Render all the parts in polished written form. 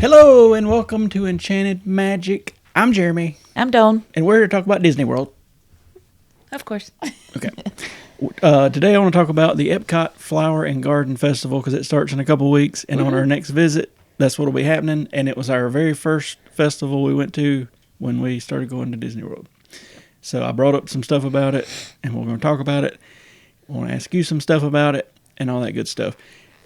Hello and welcome to Enchanted Magic. I'm Jeremy, I'm Dawn. and we're here to talk about Disney World. Of course. Okay. Today I want to talk about the Epcot Flower and Garden Festival because it starts in a couple weeks, and on our next visit, that's what will be happening. And it was our very first festival we went to when we started going to Disney World. So I brought up some stuff about it, and we're going to talk about it. I want to ask you some stuff about it and all that good stuff.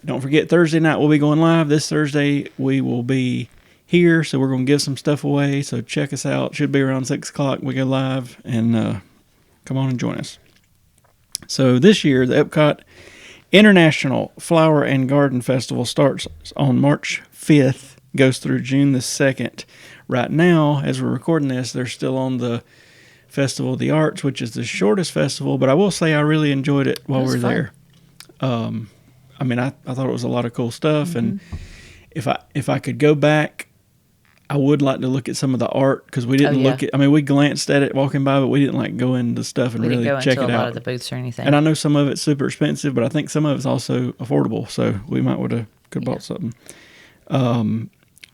Don't forget, Thursday night we'll be going live. This Thursday we will be here, so we're going to give some stuff away. So check us out. Should be around 6 o'clock. We go live, and come on and join us. So this year, the Epcot International Flower and Garden Festival starts on March 5th, goes through June the 2nd. Right now, as we're recording this, they're still on the Festival of the Arts, which is the shortest festival, but I will say I really enjoyed it while we were there. I thought it was a lot of cool stuff, and if I could go back, I would like to look at some of the art because we didn't look at. I mean, we glanced at it walking by, but we didn't like go into stuff and really check it out. A lot of the booths or anything. And I know some of it's super expensive, but I think some of it's also affordable. So we might could have bought something.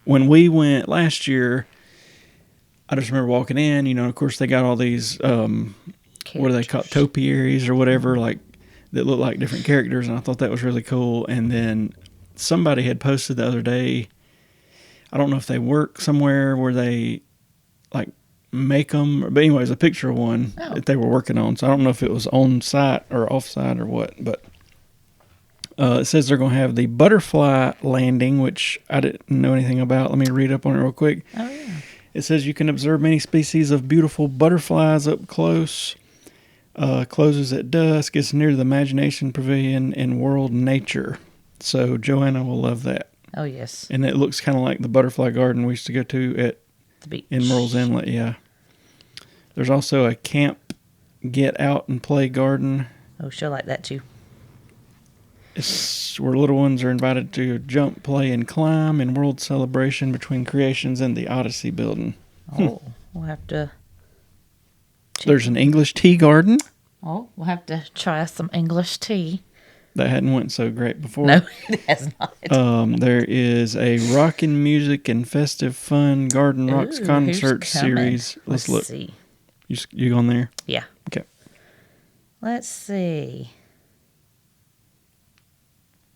When we went last year, I just remember walking in. You know, of course, they got all these what are they called, topiaries or whatever, like that look like different characters, and I thought that was really cool. And then somebody had posted the other day. I don't know if they work somewhere where they like make them, but anyways, a picture of one that they were working on. So I don't know if it was on site or off site or what, but it says they're going to have the butterfly landing, which I didn't know anything about. Let me read up on it real quick. Oh, yeah. It says you can observe many species of beautiful butterflies up close. Closes at dusk. It's near the Imagination Pavilion in World Nature. So Joanna will love that. Oh, yes. And it looks kind of like the butterfly garden we used to go to at the beach in Merle's Inlet. Yeah. There's also a camp, get out and play garden. Oh, she'll like that too. It's where little ones are invited to jump, play, and climb in World Celebration between Creations and the Odyssey Building. Oh, we'll have to. There's an English tea garden. Oh, we'll have to try some English tea. That hadn't went so great before. No, it has not. There is a rockin' music and festive fun Garden Rocks concert series. Let's look. See. You going there? Yeah. Okay. Let's see.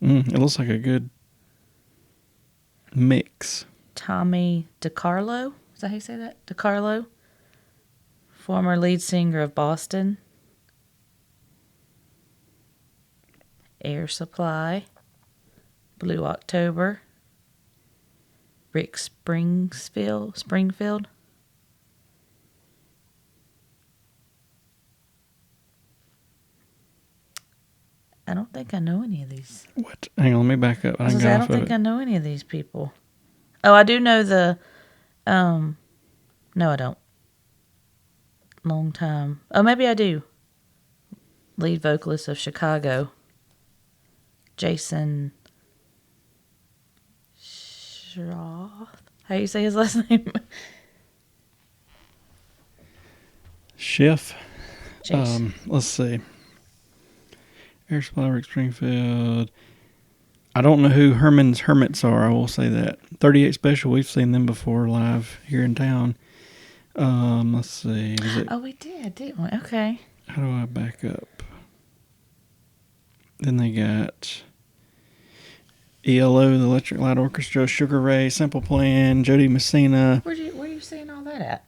It looks like a good mix. Tommy DiCarlo. Is that how you say that? DiCarlo? Former lead singer of Boston. Air Supply, Blue October, Rick Springfield. I don't think I know any of these. What? Hang on, let me back up. I don't think I know any of these people. Oh, I do know the, no, I don't. Long time. Oh, maybe I do. Lead vocalist of Chicago. Jason Schroth. How do you say his last name? Schiff. Let's see. Air Supply, Rick Springfield. I don't know who Herman's Hermits are. I will say that. 38 Special. We've seen them before live here in town. Let's see. Oh, we did, didn't we? Okay. How do I back up? Then they got ELO, the Electric Light Orchestra, Sugar Ray, Simple Plan, Jody Messina. Where are you seeing all that at?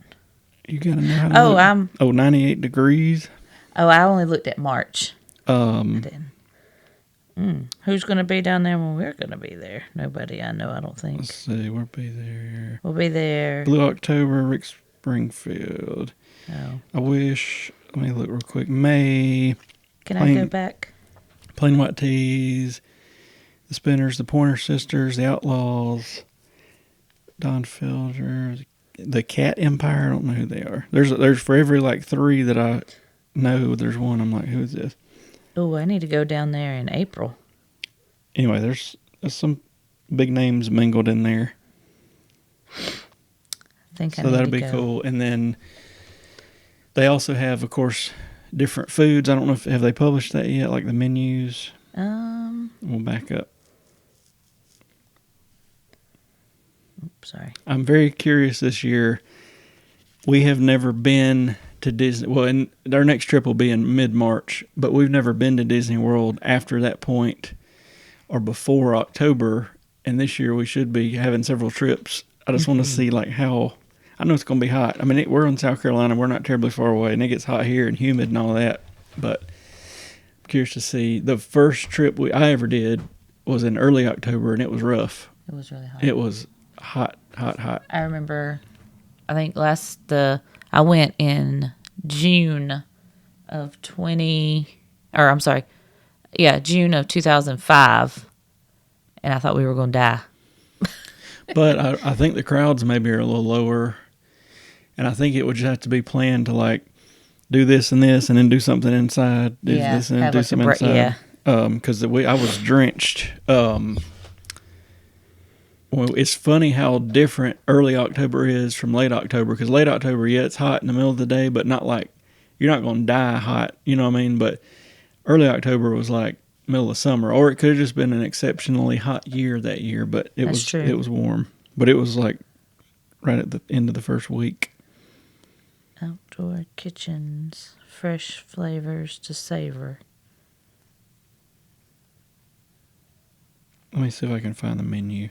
You gotta know how to look. 98 Degrees. Oh, I only looked at March. I didn't. Who's going to be down there when we're going to be there? Nobody I know, I don't think. Let's see, we'll be there. We'll be there. Blue October, Rick Springfield. Oh. Let me look real quick. May. Can I go back? Plain White Tees, the Spinners, the Pointer Sisters, the Outlaws, Don Felder, the Cat Empire. I don't know who they are. There's for every like three that I know, there's one I'm like, who is this? Oh, I need to go down there in April. Anyway, there's some big names mingled in there. So that'll be cool. And then they also have, of course, different foods. I don't know if have they published that yet, like the menus. We'll back up. Sorry. I'm very curious this year. We have never been to Disney. Well, and our next trip will be in mid-March, but we've never been to Disney World after that point or before October. And this year we should be having several trips. I just want to see like how. I know it's going to be hot. I mean, we're in South Carolina. We're not terribly far away, and it gets hot here and humid and all that. But I'm curious to see. The first trip I ever did was in early October, and it was rough. It was really hot. It was hot. I remember, I think I went in June of June of 2005, and I thought we were going to die. But I think the crowds maybe are a little lower, and I think it would just have to be planned to like do this and this, and then do something inside, do this and then do something inside. Because I was drenched. Well, it's funny how different early October is from late October. Because late October, it's hot in the middle of the day, but not like you're not going to die hot. You know what I mean? But early October was like middle of summer, or it could have just been an exceptionally hot year that year. But it was warm. But it was like right at the end of the first week. Outdoor kitchens, fresh flavors to savor. Let me see if I can find the menu.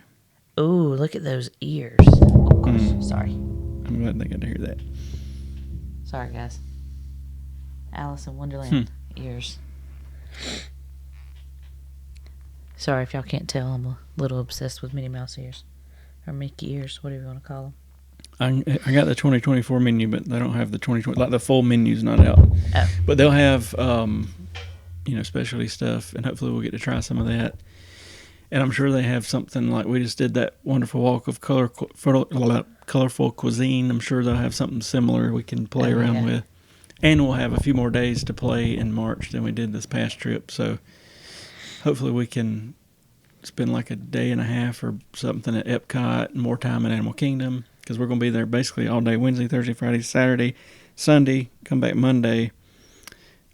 Ooh, look at those ears. Oh, gosh. Sorry. I'm glad they got to hear that. Sorry, guys. Alice in Wonderland ears. Sorry if y'all can't tell. I'm a little obsessed with Minnie Mouse ears. Or Mickey ears, whatever you want to call them. I got the 2024 menu, but they don't have the 2020. Like the full menu's not out. Oh. But they'll have, specialty stuff, and hopefully we'll get to try some of that. And I'm sure they have something like we just did that wonderful walk of colorful cuisine. I'm sure they'll have something similar we can play around with. And we'll have a few more days to play in March than we did this past trip. So hopefully we can spend like a day and a half or something at Epcot and more time at Animal Kingdom, because we're going to be there basically all day, Wednesday, Thursday, Friday, Saturday, Sunday, come back Monday.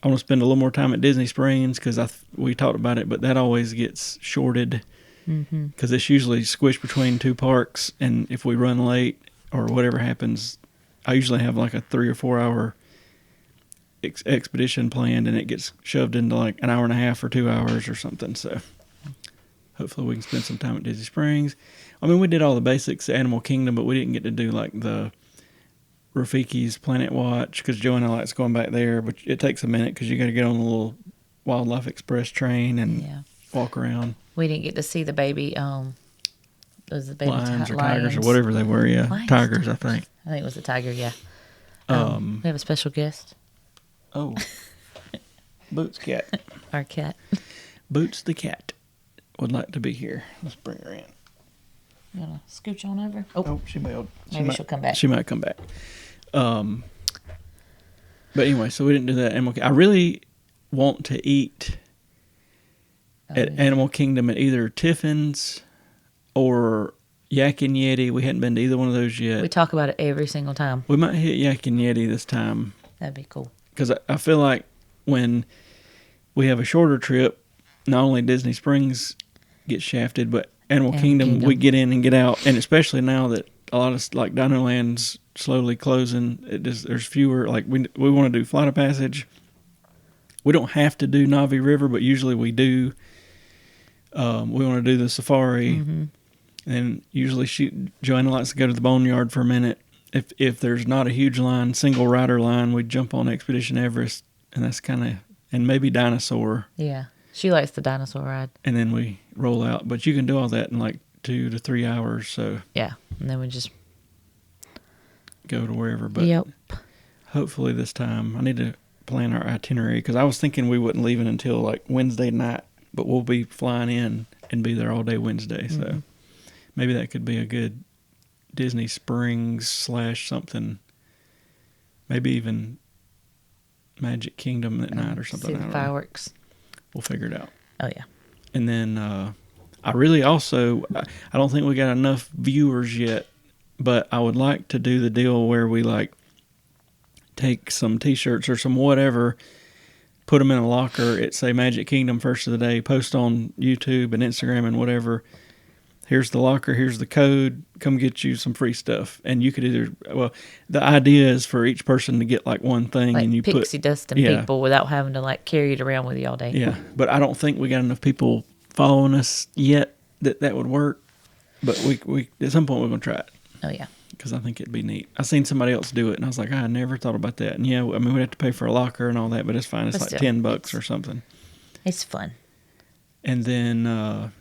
I want to spend a little more time at Disney Springs because we talked about it, but that always gets shorted because it's usually squished between two parks. And if we run late or whatever happens, I usually have like a 3 or 4 hour expedition planned, and it gets shoved into like an hour and a half or 2 hours or something. So hopefully we can spend some time at Disney Springs. I mean, we did all the basics at Animal Kingdom, but we didn't get to do like the Rafiki's Planet Watch because Joanna likes going back there, but it takes a minute because you got to get on the little Wildlife Express train and walk around. We didn't get to see the baby, those the baby lions or tigers or whatever they were. Yeah, lions, tigers, I think. I think it was a tiger. Yeah. We have a special guest. Oh, Boots cat. Our cat. Boots the cat would like to be here. Let's bring her in. You wanna scooch on over? Oh, she bailed. Maybe she'll come back. She might come back. But anyway, so we didn't do that. I really want to eat at Animal Kingdom at either Tiffin's or Yak and Yeti. We hadn't been to either one of those yet. We talk about it every single time. We might hit Yak and Yeti this time. That'd be cool. Because I feel like when we have a shorter trip, not only Disney Springs gets shafted, but Animal Kingdom, we get in and get out. And especially now that a lot of like Dinoland's slowly closing, there's fewer. Like we want to do Flight of Passage. We don't have to do Navi River, but usually we do. We want to do the safari, and usually Joanna likes to go to the Boneyard for a minute. If there's not a huge line, single rider line, we jump on Expedition Everest, and that's kind of, and maybe Dinosaur. Yeah, she likes the dinosaur ride. And then we roll out, but you can do all that in like 2 to 3 hours. So yeah, and then we just go to wherever. But hopefully this time I need to plan our itinerary because I was thinking we wouldn't leave it until like Wednesday night, but we'll be flying in and be there all day Wednesday. So maybe that could be a good Disney Springs / something, maybe even Magic Kingdom at night or something. See the fireworks. We'll figure it out. Oh yeah. And then I really also, I don't think we got enough viewers yet, but I would like to do the deal where we like take some t-shirts or some whatever, put them in a locker at say Magic Kingdom first of the day, post on YouTube and Instagram and whatever, here's the locker, here's the code, come get you some free stuff. And you could either, well, the idea is for each person to get like one thing, Like and you pixie dusting people without having to like carry it around with you all day. Yeah, but I don't think we got enough people following us yet that would work. But we at some point we're gonna try it. Oh yeah, because I think it'd be neat. I seen somebody else do it, and I was like, I never thought about that. And yeah, I mean, we'd have to pay for a locker and all that, but it's fine. It's But like still, $10 or something. it's fun. And then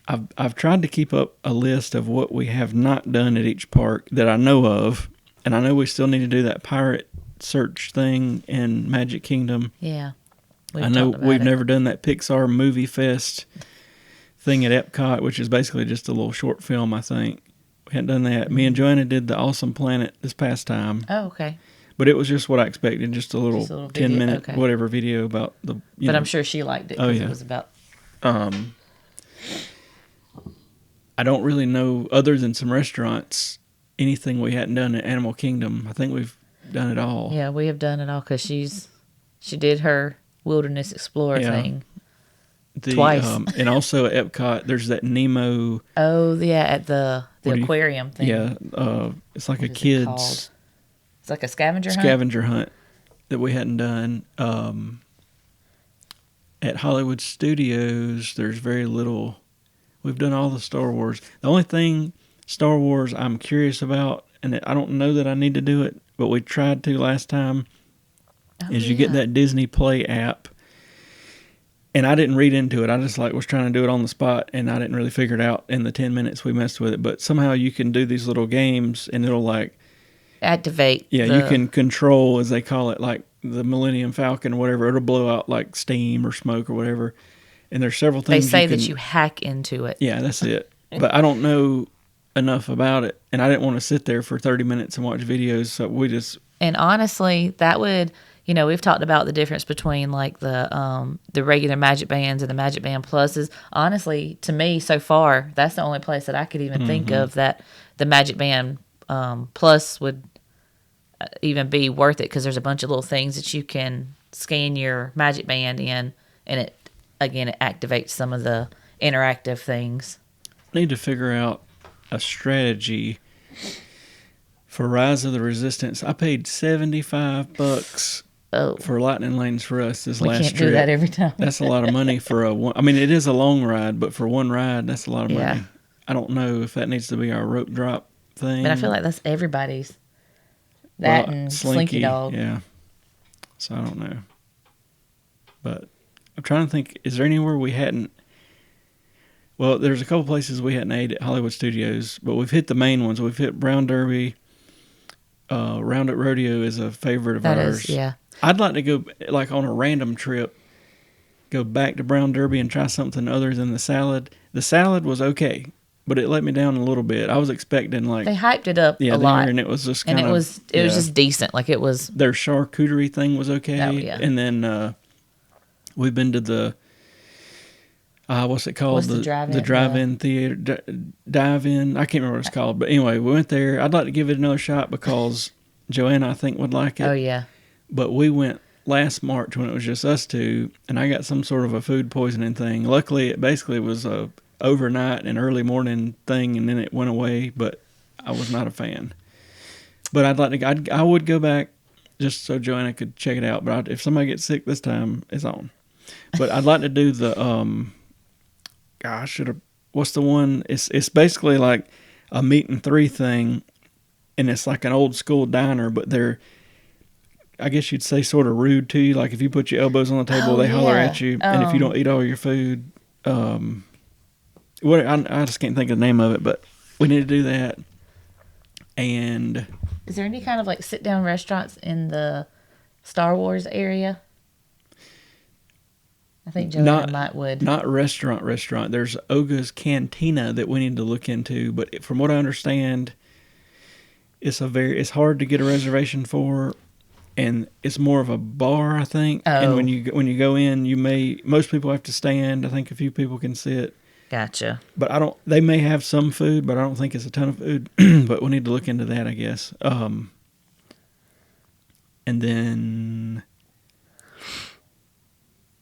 I've tried to keep up a list of what we have not done at each park that I know of, and I know we still need to do that pirate search thing in Magic Kingdom. Yeah, I know we've never done that Pixar Movie Fest thing at Epcot, which is basically just a little short film, I think. We hadn't done that. Me and Joanna did the Awesome Planet this past time. Oh, okay. But it was just what I expected, just a little 10-minute whatever video about the... But I'm sure she liked it because it was about... I don't really know, other than some restaurants, anything we hadn't done at Animal Kingdom. I think we've done it all. Yeah, we have done it all because she did her Wilderness Explorer thing twice. And also at Epcot, there's that Nemo... Oh, yeah, at the aquarium thing. Yeah, it's like a kid's... It's like a scavenger hunt that we hadn't done. At Hollywood Studios, there's very little. We've done all the Star Wars. The only thing Star Wars I'm curious about, and I don't know that I need to do it, but we tried to last time, is you get that Disney Play app. And I didn't read into it. I just was trying to do it on the spot, and I didn't really figure it out in the 10 minutes we messed with it. But somehow you can do these little games, and it'll activate. Yeah, you can control, as they call it, like the Millennium Falcon or whatever. It'll blow out like steam or smoke or whatever. And there's several things. They say that you hack into it. Yeah, that's it. But I don't know enough about it, and I didn't want to sit there for 30 minutes and watch videos, so we just... And honestly, that would... we've talked about the difference between like the regular Magic Bands and the Magic Band Pluses. Honestly, to me, so far, that's the only place that I could even think of that the Magic Band Plus would even be worth it, because there's a bunch of little things that you can scan your Magic Band in, and it activates some of the interactive things. Need to figure out a strategy for Rise of the Resistance. I paid $75 for lightning lanes for us this last trip. We can't do that every time. That's a lot of money for I mean, it is a long ride, but for one ride, that's a lot of money. I don't know if that needs to be our rope drop thing. But I feel like that's everybody's. That and Slinky Dog. Yeah. So I don't know. But I'm trying to think, is there anywhere we hadn't... Well, there's a couple places we hadn't ate at Hollywood Studios, but we've hit the main ones. We've hit Brown Derby. Roundup Rodeo is a favorite of ours. Yeah. I'd like to go, like on a random trip, go back to Brown Derby and try something other than the salad. The salad was okay, but it let me down a little bit. I was expecting they hyped it up a lot, and it was just kind of... And it was just decent. Like it was... Their charcuterie thing was okay. Oh, yeah. And then we've been to the... what's it called? What's the drive-in? The drive-in theater. Dive-in. I can't remember what it's called. But anyway, we went there. I'd like to give it another shot because Joanna, I think, would like it. Oh, yeah. But we went last March when it was just us two, and I got some sort of a food poisoning thing. Luckily, it basically was a overnight and early morning thing, and then it went away, but I was not a fan. But I'd like to... I would go back just so Joanna could check it out. But if somebody gets sick this time, it's on. But I'd like to do the... I should have... What's the one? It's basically like a meat and three thing, and it's like an old school diner, but they're... I guess you'd say sort of rude to you. Like if you put your elbows on the table, they holler at you. And if you don't eat all your food... I just can't think of the name of it, but we need to do that. And... Is there any kind of like sit-down restaurants in the Star Wars area? I think Joanna would. Not restaurant. There's Oga's Cantina that we need to look into, but from what I understand, it's hard to get a reservation for, and it's more of a bar, I think. Oh. And when you go in, most people have to stand. I think a few people can sit. Gotcha. But they may have some food, but I don't think it's a ton of food. But we need to look into that, I guess. And then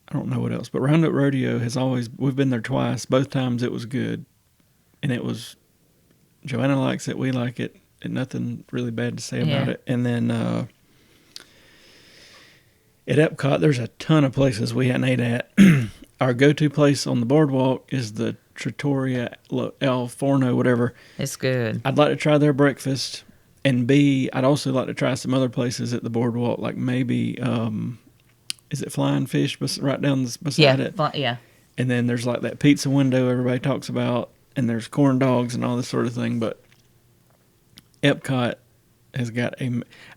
I don't know what else. But Roundup Rodeo we've been there twice. Both times it was good. and it was, Joanna likes it, we like it, and nothing really bad to say about it. And then at Epcot, there's a ton of places we hadn't ate at. Our go-to place on the boardwalk is the Trattoria El Forno, whatever. It's good. I'd like to try their breakfast. And B, I'd also like to try some other places at the boardwalk, like maybe, is it Flying Fish right down beside it? Yeah. And then there's like that pizza window everybody talks about, and there's corn dogs and all this sort of thing. But Epcot has got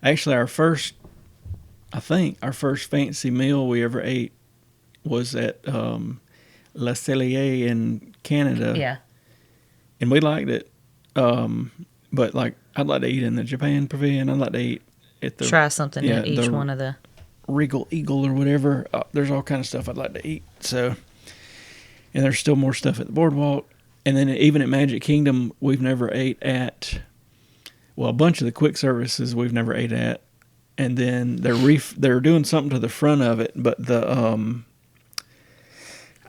actually our first fancy meal we ever ate was at Le Cellier in Canada. Yeah. And we liked it. But like, I'd like to eat in the Japan Pavilion. I'd like to eat at the... Try something at each one of the... Regal Eagle or whatever. There's all kind of stuff I'd like to eat. So, and there's still more stuff at the boardwalk. And then even at Magic Kingdom, we've never ate at... Well, a bunch of the quick services we've never ate at. And then they're doing something to the front of it, but the...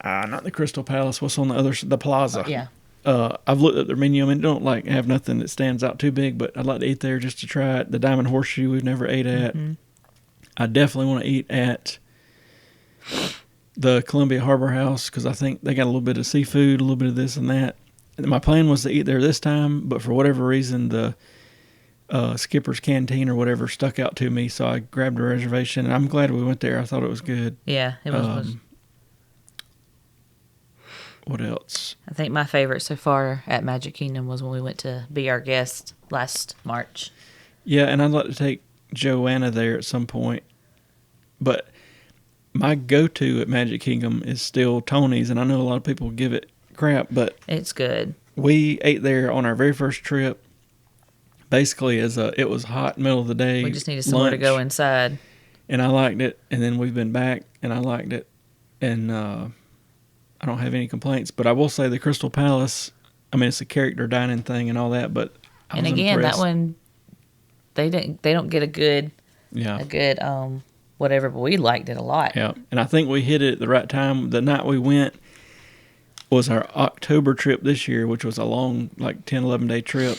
not the Crystal Palace. What's on the other side? The Plaza. Yeah. I've looked at their menu. I mean, don't like have nothing that stands out too big, but I'd like to eat there just to try it. The Diamond Horseshoe we've never ate at. Mm-hmm. I definitely want to eat at the Columbia Harbor House because I think they got a little bit of seafood, a little bit of this and that. And my plan was to eat there this time, but for whatever reason, the Skipper's Canteen or whatever stuck out to me, so I grabbed a reservation. And I'm glad we went there. I thought it was good. Yeah, it was. What else? I think my favorite so far at Magic Kingdom was when we went to be our guest last March. Yeah, and I'd like to take Joanna there at some point. But my go-to at Magic Kingdom is still Tony's, and I know a lot of people give it crap, but... It's good. We ate there on our very first trip. Basically, it was hot, middle of the day. We just needed somewhere to go inside. And I liked it, and then we've been back, and I liked it. And I don't have any complaints, but I will say the Crystal Palace, I mean, it's a character dining thing and all that, but I was impressed. That one... They don't get a good whatever, but we liked it a lot. Yeah, and I think we hit it at the right time. The night we went was our October trip this year, which was a long, like 10, 11-day trip.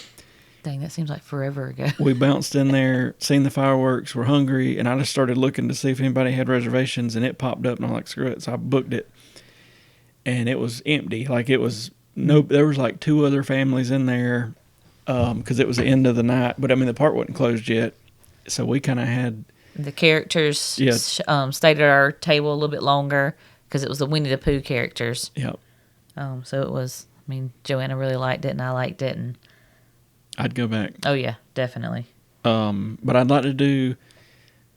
Dang, that seems like forever ago. We bounced in there, seen the fireworks, were hungry, and I just started looking to see if anybody had reservations, and it popped up, and I'm like, screw it, so I booked it. And it was empty. Like, there was like 2 other families in there, because it was the end of the night. But, I mean, the park wasn't closed yet. So we kind of had... The characters stayed at our table a little bit longer because it was the Winnie the Pooh characters. Yep. So it was... I mean, Joanna really liked it, and I liked it. And I'd go back. Oh, yeah, definitely. But I'd like to do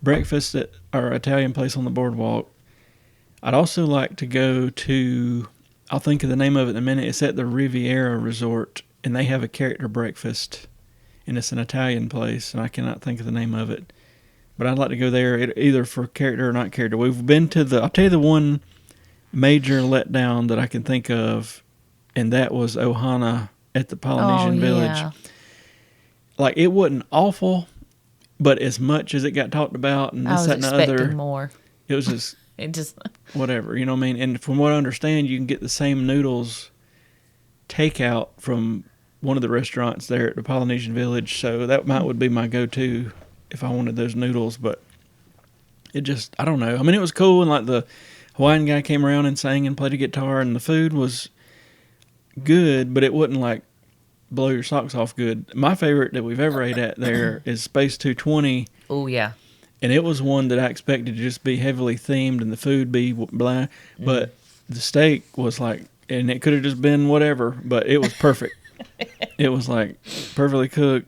breakfast at our Italian place on the boardwalk. I'd also like to go to... I'll think of the name of it in a minute. It's at the Riviera Resort. And they have a character breakfast, and it's an Italian place, and I cannot think of the name of it. But I'd like to go there either for character or not character. We've been to I'll tell you the one major letdown that I can think of, and that was Ohana at the Polynesian Village. Like, it wasn't awful, but as much as it got talked about and this, that, and the other, more. It was just, it just whatever, you know what I mean? And from what I understand, you can get the same noodles takeout from one of the restaurants there at the Polynesian Village, so that would be my go-to if I wanted those noodles. But it just, I don't know. I mean, it was cool, and like the Hawaiian guy came around and sang and played a guitar, and the food was good, but it wouldn't like blow your socks off good. My favorite that we've ever ate at there is Space 220. Oh yeah, and it was one that I expected to just be heavily themed and the food be blah, but the steak was like. And it could have just been whatever, but it was perfect. It was like perfectly cooked.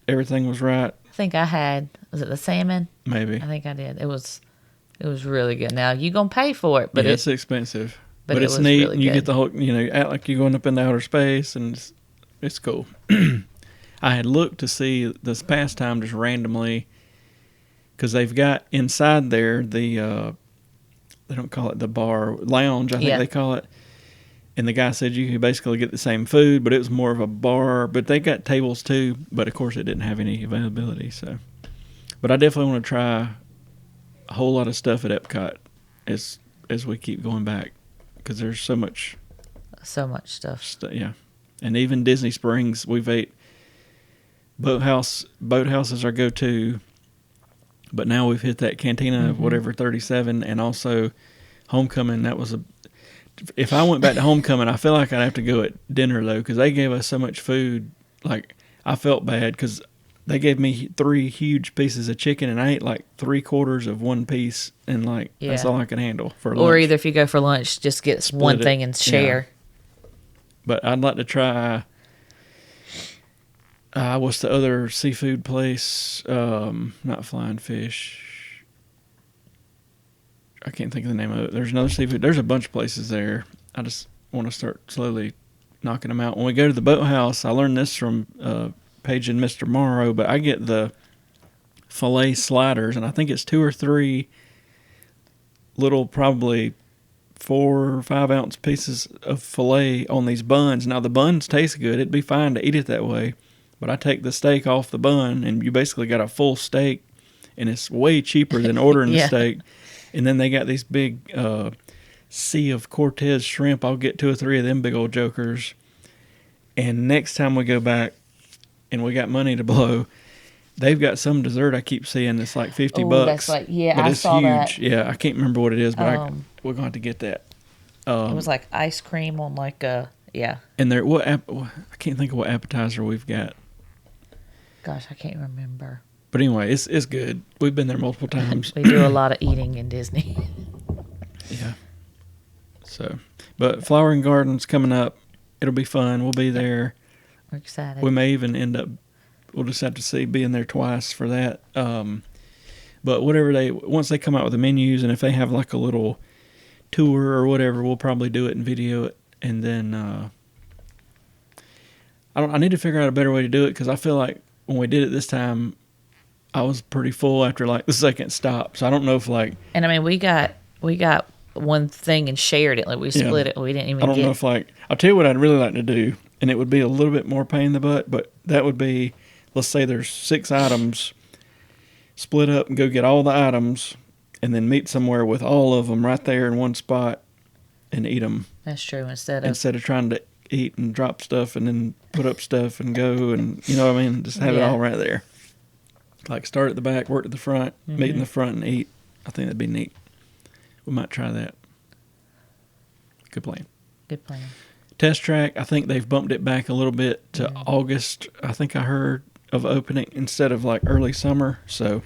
Everything was right. I think I had, was it the salmon? Maybe. I think I did. It was really good. Now you're gonna pay for it, but it's expensive. But it it's was neat, really and you good. get the whole, act like you're going up into outer space, and it's cool. I had looked to see this past time just randomly, because they've got inside there the they don't call it the bar lounge, I think they call it. And the guy said you could basically get the same food, but it was more of a bar. But they got tables too, but of course it didn't have any availability. So, but I definitely want to try a whole lot of stuff at Epcot as we keep going back, because there's so much stuff. Yeah. And even Disney Springs, we've ate Boathouse is our go-to, but now we've hit that Cantina, whatever, 37, and also Homecoming. If I went back to Homecoming, I feel like I'd have to go at dinner, though, because they gave us so much food. Like, I felt bad because they gave me 3 huge pieces of chicken, and I ate like 3/4 of one piece, and like that's all I could handle for lunch. Or either if you go for lunch, just get one thing and share. Yeah. But I'd like to try. What's the other seafood place? Not Flying Fish. I can't think of the name of it. There's another seafood. There's a bunch of places there. I just want to start slowly knocking them out. When we go to the Boathouse, I learned this from Paige and Mr. Morrow, but I get the filet sliders, and I think it's 2 or 3 little, probably 4 or 5 ounce pieces of filet on these buns. Now, the buns taste good. It'd be fine to eat it that way. But I take the steak off the bun, and you basically got a full steak, and it's way cheaper than ordering the steak. And then they got these big Sea of Cortez shrimp. I'll get 2 or 3 of them big old jokers. And next time we go back, and we got money to blow, they've got some dessert I keep seeing that's like $50. That's like, but I it's saw huge. that. Yeah, I can't remember what it is, but we're going to have to get that. It was like ice cream on like a, And there, I can't think of what appetizer we've got. Gosh, I can't remember. But anyway, it's good. We've been there multiple times. We do a lot of eating in Disney. Yeah. So, but Flower and Gardens coming up. It'll be fun. We'll be there. We're excited. We may even end up, we'll just have to see, being there twice for that. But once they come out with the menus, and if they have like a little tour or whatever, we'll probably do it and video it. And then, I need to figure out a better way to do it, because I feel like when we did it this time, I was pretty full after like the second stop. So I don't know if like. And I mean, we got one thing and shared it. Like we split it. We didn't even. I don't know if like, I'll tell you what I'd really like to do, and it would be a little bit more pain in the butt, but that would be, let's say there's 6 items, split up and go get all the items, and then meet somewhere with all of them right there in one spot and eat them. That's true. Instead of trying to eat and drop stuff and then put up stuff and go, and you know what I mean, just have it all right there. Like start at the back, work at the front, meet in the front and eat. I think that'd be neat. We might try that. Good plan. Test Track, I think they've bumped it back a little bit to August, I think I heard, of opening instead of like early summer. So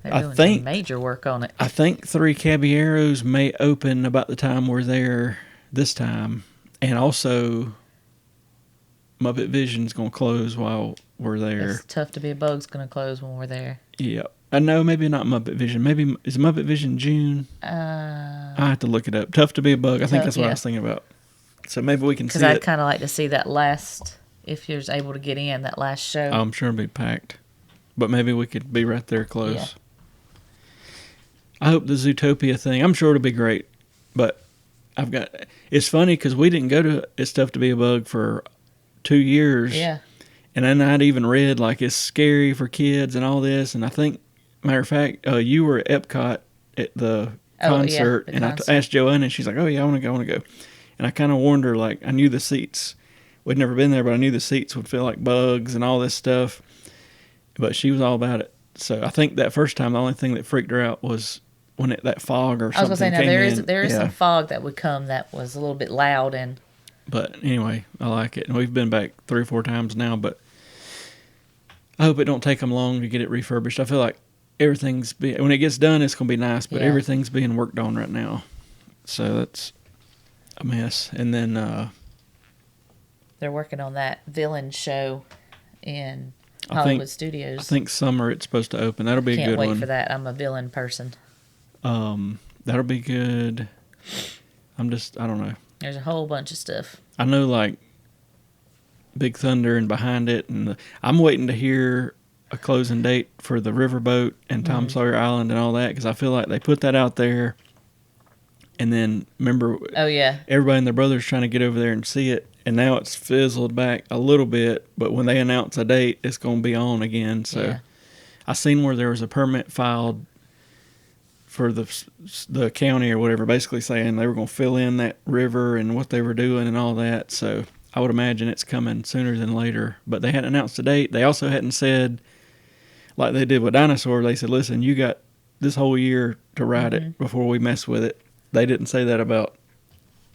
they're doing some major work on it. I think 3 Caballeros may open about the time we're there this time. And also, Muppet Vision's going to close while we're there. It's Tough to Be a Bug's going to close when we're there. Yeah. I know, maybe not Muppet Vision. Maybe, is Muppet Vision June? I have to look it up. Tough to Be a Bug. I think that's what I was thinking about. So maybe we can see it. Because I'd kind of like to see that last, if you're able to get in, that last show. I'm sure it'll be packed. But maybe we could be right there close. Yeah. I hope the Zootopia thing, I'm sure it'll be great. But it's funny because we didn't go to It's Tough to Be a Bug for 2 years. Yeah. And then I'd even read like it's scary for kids and all this. And I think, matter of fact, you were at Epcot at the concert. And I asked Joanna, and she's like, oh yeah, I want to go. And I kind of warned her, like, I knew the seats. We'd never been there, but I knew the seats would feel like bugs and all this stuff. But she was all about it. So I think that first time, the only thing that freaked her out was when that fog or something. I was going to say, now there is some fog that would come that was a little bit loud. But anyway, I like it. And we've been back 3 or 4 times now, but I hope it don't take them long to get it refurbished. I feel like when it gets done, it's going to be nice, but everything's being worked on right now. So that's a mess. And then they're working on that villain show in Hollywood Studios. I think summer it's supposed to open. That'll be a good one. Can't wait for that. I'm a villain person. That'll be good. I don't know. There's a whole bunch of stuff. I know, like Big Thunder and Behind It, and I'm waiting to hear a closing date for the Riverboat and Tom Sawyer Island and all that, because I feel like they put that out there, and then remember, everybody and their brothers trying to get over there and see it, and now it's fizzled back a little bit. But when they announce a date, it's going to be on again. So I seen where there was a permit filed for the county or whatever, basically saying they were going to fill in that river and what they were doing and all that. So I would imagine it's coming sooner than later. But they hadn't announced a date. They also hadn't said, like they did with Dinosaur, they said, listen, you got this whole year to ride it before we mess with it. They didn't say that about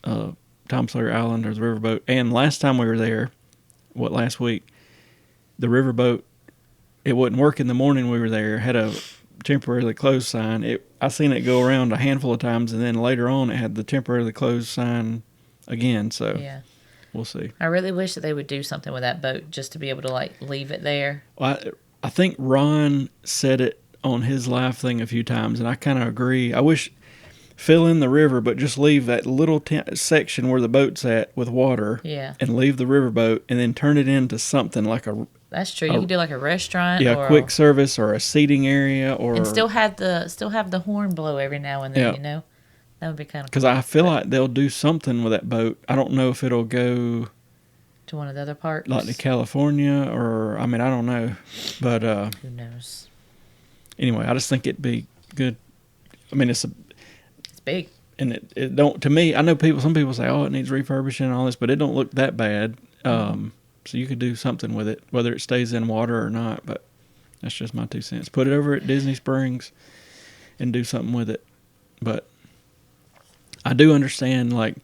Tom Sawyer Island or the riverboat. And last time we were there, last week, the riverboat, it wouldn't work in the morning we were there. It had a temporarily closed sign. I seen it go around a handful of times, and then later on it had the temporarily closed sign again. So yeah, we'll see. I really wish that they would do something with that boat just to be able to like leave it there. Well, I think Ron said it on his live thing a few times, and I kind of agree. I wish fill in the river, but just leave that little section where the boat's at with water. Yeah. And leave the riverboat, and then turn it into something like a. That's true. You could do like a restaurant. Yeah, or a quick service or a seating area, and still have the horn blow every now and then. Yeah. You know, that would be kind of. Because I feel like they'll do something with that boat. I don't know if it'll go to one of the other parks, like to California, or I don't know, but who knows? Anyway, I just think it'd be good. I mean, it's big, and it don't, to me, I know some people say, oh, it needs refurbishing and all this, but it don't look that bad. So you could do something with it, whether it stays in water or not, but that's just my 2 cents. Put it over at Disney Springs and do something with it. But I do understand, like,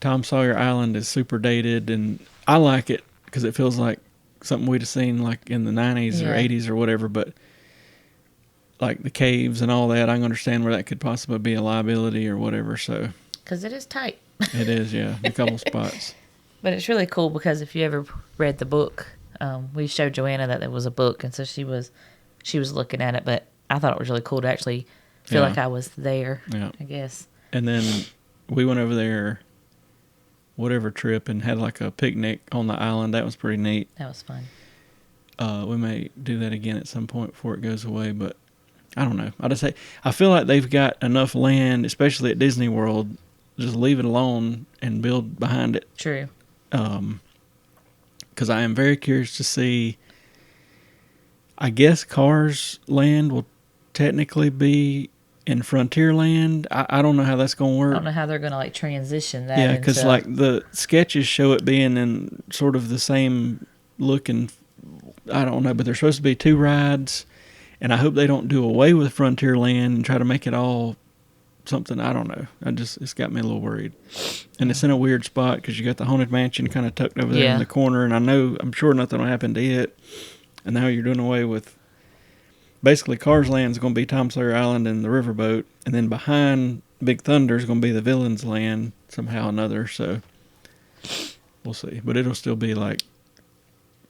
Tom Sawyer Island is super dated, and I like it because it feels like something we'd have seen like in the 90s or 80s or whatever, but like the caves and all that, I can understand where that could possibly be a liability or whatever. So because it is tight. It is, yeah, a couple spots. But it's really cool because if you ever read the book, we showed Joanna that there was a book, and so she was looking at it. But I thought it was really cool to actually feel like I was there. Yeah, I guess. And then we went over there, whatever trip, and had like a picnic on the island. That was pretty neat. That was fun. We may do that again at some point before it goes away, but I don't know. I feel like they've got enough land, especially at Disney World. Just leave it alone and build behind it. True. Because I am very curious to see. I guess Cars Land will technically be in Frontierland. I don't know how that's going to work. I don't know how they're going to like transition that. Yeah, because like the sketches show it being in sort of the same looking. I don't know, but there's supposed to be 2 rides, and I hope they don't do away with Frontierland and try to make it all something. I don't know. It's got me a little worried, and it's in a weird spot because you got the Haunted Mansion kind of tucked over there in the corner, and I'm sure nothing will happen to it. And now you're doing away with. Basically, Cars Land is going to be Tom Sawyer Island and the riverboat, and then behind Big Thunder is going to be the Villains Land somehow or another. So we'll see, but it'll still be like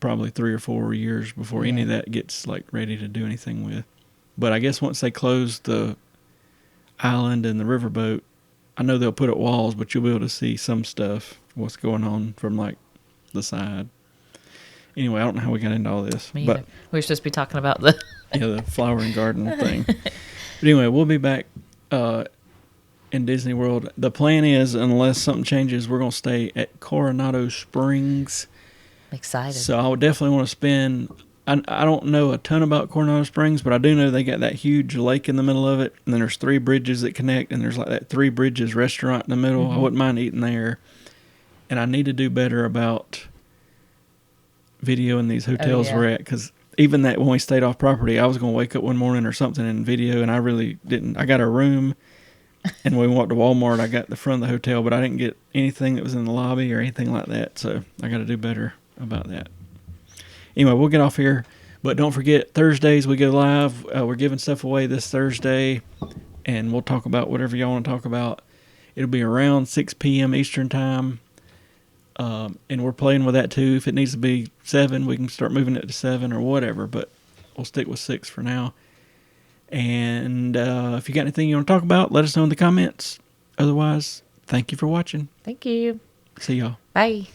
probably 3 or 4 years before any of that gets like ready to do anything with. But I guess once they close the island and the riverboat, I know they'll put up walls, but you'll be able to see some stuff, what's going on from like the side. Anyway, I don't know how we got into all this. But we're supposed to be talking about the the flower and garden thing. But anyway, we'll be back in Disney World. The plan is, unless something changes, we're going to stay at Coronado Springs. I'm excited. So I would definitely want to spend. I don't know a ton about Coronado Springs, but I do know they got that huge lake in the middle of it, and then there's 3 bridges that connect, and there's like that 3 Bridges restaurant in the middle. I wouldn't mind eating there. And I need to do better about videoing these hotels we're at, because even that when we stayed off property, I was going to wake up one morning or something and video, and I really didn't. I got a room, and when we walked to Walmart, I got the front of the hotel, but I didn't get anything that was in the lobby or anything like that, so I got to do better about that. Anyway, we'll get off here, but don't forget, Thursdays we go live. We're giving stuff away this Thursday, and we'll talk about whatever y'all want to talk about. It'll be around 6 p.m. Eastern Time, and we're playing with that too. If it needs to be 7, we can start moving it to 7 or whatever, but we'll stick with 6 for now. And if you got anything you want to talk about, let us know in the comments. Otherwise, thank you for watching. Thank you. See y'all. Bye.